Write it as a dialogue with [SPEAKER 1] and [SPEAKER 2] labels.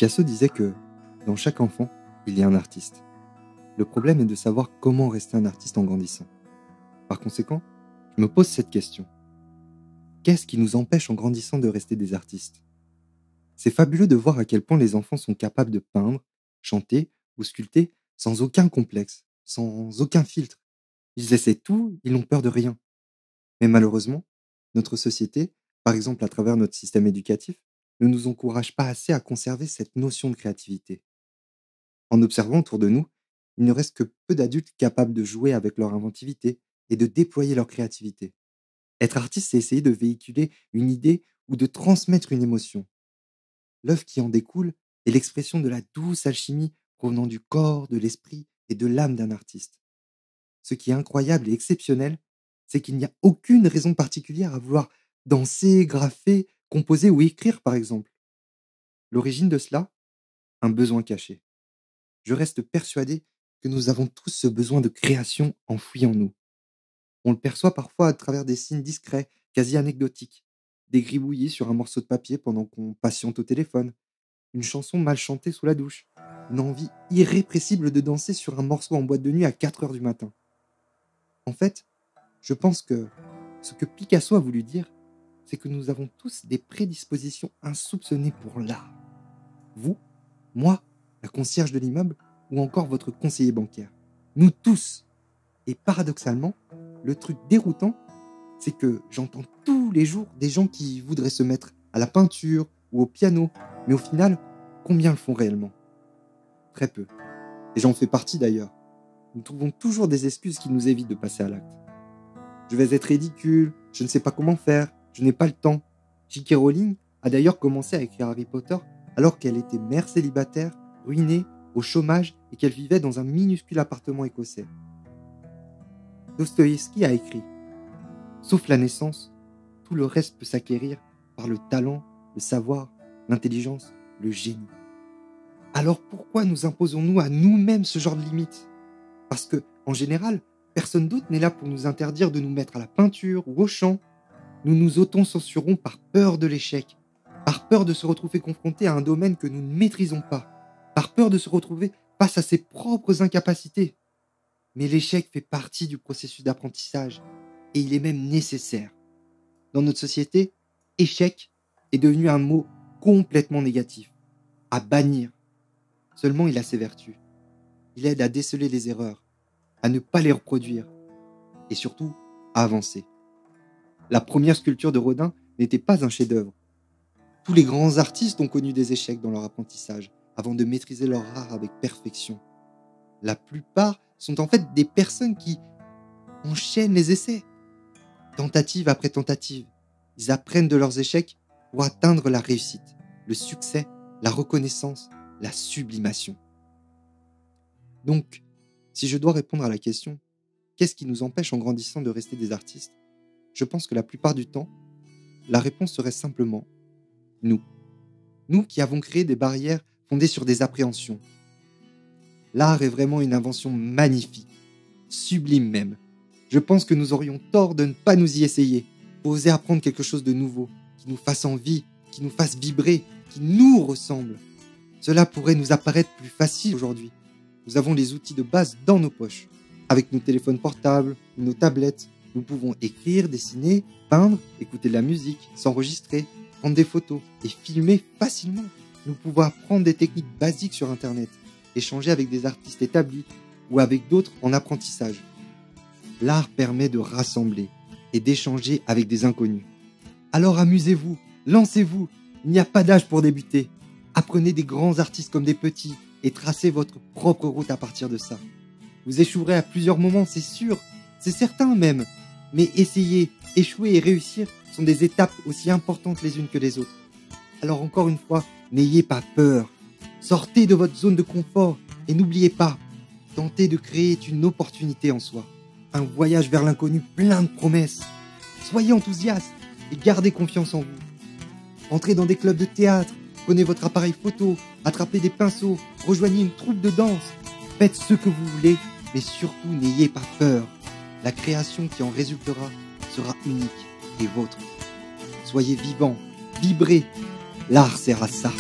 [SPEAKER 1] Picasso disait que dans chaque enfant, il y a un artiste. Le problème est de savoir comment rester un artiste en grandissant. Par conséquent, je me pose cette question. Qu'est-ce qui nous empêche en grandissant de rester des artistes? C'est fabuleux de voir à quel point les enfants sont capables de peindre, chanter ou sculpter sans aucun complexe, sans aucun filtre. Ils essaient tout, ils n'ont peur de rien. Mais malheureusement, notre société, par exemple à travers notre système éducatif, ne nous encourage pas assez à conserver cette notion de créativité. En observant autour de nous, il ne reste que peu d'adultes capables de jouer avec leur inventivité et de déployer leur créativité. Être artiste, c'est essayer de véhiculer une idée ou de transmettre une émotion. L'œuvre qui en découle est l'expression de la douce alchimie provenant du corps, de l'esprit et de l'âme d'un artiste. Ce qui est incroyable et exceptionnel, c'est qu'il n'y a aucune raison particulière à vouloir danser, graffer, composer ou écrire, par exemple. L'origine de cela, un besoin caché. Je reste persuadé que nous avons tous ce besoin de création enfoui en nous. On le perçoit parfois à travers des signes discrets, quasi anecdotiques. Des gribouillis sur un morceau de papier pendant qu'on patiente au téléphone. Une chanson mal chantée sous la douche. Une envie irrépressible de danser sur un morceau en boîte de nuit à 4 heures du matin. En fait, je pense que ce que Picasso a voulu dire, c'est que nous avons tous des prédispositions insoupçonnées pour l'art. Vous, moi, la concierge de l'immeuble ou encore votre conseiller bancaire. Nous tous. Et paradoxalement, le truc déroutant, c'est que j'entends tous les jours des gens qui voudraient se mettre à la peinture ou au piano, mais au final, combien le font réellement? Très peu. Et j'en fais partie d'ailleurs. Nous trouvons toujours des excuses qui nous évitent de passer à l'acte. Je vais être ridicule, je ne sais pas comment faire, je n'ai pas le temps. J.K. Rowling a d'ailleurs commencé à écrire Harry Potter alors qu'elle était mère célibataire, ruinée, au chômage et qu'elle vivait dans un minuscule appartement écossais. Dostoïevski a écrit « Sauf la naissance, tout le reste peut s'acquérir par le talent, le savoir, l'intelligence, le génie. » Alors pourquoi nous imposons-nous à nous-mêmes ce genre de limites? Parce que, en général, personne d'autre n'est là pour nous interdire de nous mettre à la peinture ou au chant. Nous nous auto-censurons par peur de l'échec, par peur de se retrouver confrontés à un domaine que nous ne maîtrisons pas, par peur de se retrouver face à ses propres incapacités. Mais l'échec fait partie du processus d'apprentissage et il est même nécessaire. Dans notre société, échec est devenu un mot complètement négatif, à bannir. Seulement, il a ses vertus. Il aide à déceler les erreurs, à ne pas les reproduire et surtout à avancer. La première sculpture de Rodin n'était pas un chef-d'œuvre. Tous les grands artistes ont connu des échecs dans leur apprentissage avant de maîtriser leur art avec perfection. La plupart sont en fait des personnes qui enchaînent les essais, tentative après tentative. Ils apprennent de leurs échecs pour atteindre la réussite, le succès, la reconnaissance, la sublimation. Donc, si je dois répondre à la question « Qu'est-ce qui nous empêche en grandissant de rester des artistes ?» Je pense que la plupart du temps, la réponse serait simplement « nous ». Nous qui avons créé des barrières fondées sur des appréhensions. L'art est vraiment une invention magnifique, sublime même. Je pense que nous aurions tort de ne pas nous y essayer, pour oser apprendre quelque chose de nouveau, qui nous fasse envie, qui nous fasse vibrer, qui nous ressemble. Cela pourrait nous apparaître plus facile aujourd'hui. Nous avons les outils de base dans nos poches. Avec nos téléphones portables, nos tablettes, nous pouvons écrire, dessiner, peindre, écouter de la musique, s'enregistrer, prendre des photos et filmer facilement. Nous pouvons apprendre des techniques basiques sur Internet, échanger avec des artistes établis ou avec d'autres en apprentissage. L'art permet de rassembler et d'échanger avec des inconnus. Alors amusez-vous, lancez-vous, il n'y a pas d'âge pour débuter. Apprenez des grands artistes comme des petits et tracez votre propre route à partir de ça. Vous échouerez à plusieurs moments, c'est sûr, c'est certain même. Mais essayer, échouer et réussir sont des étapes aussi importantes les unes que les autres. Alors encore une fois, n'ayez pas peur. Sortez de votre zone de confort et n'oubliez pas, tenter de créer est une opportunité en soi. Un voyage vers l'inconnu plein de promesses. Soyez enthousiaste et gardez confiance en vous. Entrez dans des clubs de théâtre, prenez votre appareil photo, attrapez des pinceaux, rejoignez une troupe de danse. Faites ce que vous voulez, mais surtout n'ayez pas peur. La création qui en résultera sera unique et vôtre. Soyez vivants, vibrez. L'art sert à ça.